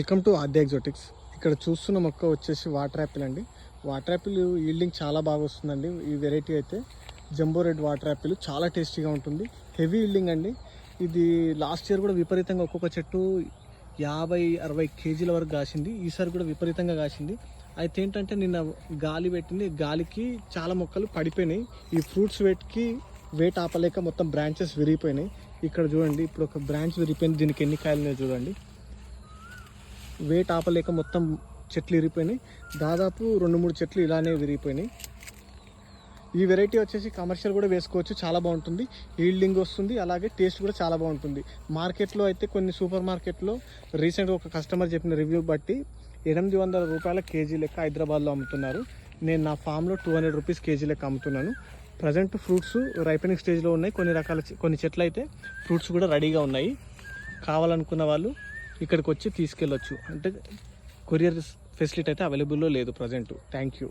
Welcome to ఆద్య ఎగ్జోటిక్స్. ఇక్కడ చూస్తున్న మొక్క వచ్చేసి వాటర్ యాపిల్ అండి. వాటర్ యాపిల్ ఈల్డింగ్ చాలా బాగా వస్తుందండి. ఈ వెరైటీ అయితే జంబో రెడ్ వాటర్ యాపిల్ చాలా టేస్టీగా ఉంటుంది. హెవీ ఈల్డింగ్ అండి. ఇది లాస్ట్ ఇయర్ కూడా విపరీతంగా ఒక్కొక్క చెట్టు 50-60 కేజీల వరకు కాసింది. ఈసారి కూడా విపరీతంగా కాసింది. అయితే ఏంటంటే నిన్న గాలి పెట్టింది, గాలికి చాలా మొక్కలు పడిపోయినాయి. ఈ ఫ్రూట్స్ వెయిట్ ఆపలేక మొత్తం బ్రాంచెస్ విరిగిపోయినాయి. ఇక్కడ చూడండి, ఇప్పుడు ఒక బ్రాంచ్ విరిగిపోయింది. దీనికి ఎన్ని కాయలు ఉన్నాయో చూడండి. వెయిట్ ఆపలేక మొత్తం చెట్లు విరిగిపోయినాయి. దాదాపు 2-3 చెట్లు ఇలానే విరిగిపోయినాయి. ఈ వెరైటీ వచ్చేసి కమర్షియల్ కూడా వేసుకోవచ్చు, చాలా బాగుంటుంది. ఈల్డింగ్ వస్తుంది, అలాగే టేస్ట్ కూడా చాలా బాగుంటుంది. మార్కెట్లో అయితే కొన్ని సూపర్ మార్కెట్లో రీసెంట్గా ఒక కస్టమర్ చెప్పిన రివ్యూ బట్టి 800 రూపాయల కేజీ లెక్క హైదరాబాద్లో అమ్ముతున్నారు. నేను నా ఫామ్లో 200 రూపీస్ కేజీ లెక్క అమ్ముతున్నాను. ప్రజెంట్ ఫ్రూట్స్ రైపెనింగ్ స్టేజ్లో ఉన్నాయి. కొన్ని చెట్లు అయితే ఫ్రూట్స్ కూడా రెడీగా ఉన్నాయి. కావాలనుకున్న వాళ్ళు ఇక్కడికి వచ్చి తీసుకెళ్ళొచ్చు. అంటే కొరియర్ ఫెసిలిటీ అయితే అవైలబుల్లో లేదు ప్రజెంట్. Thank you.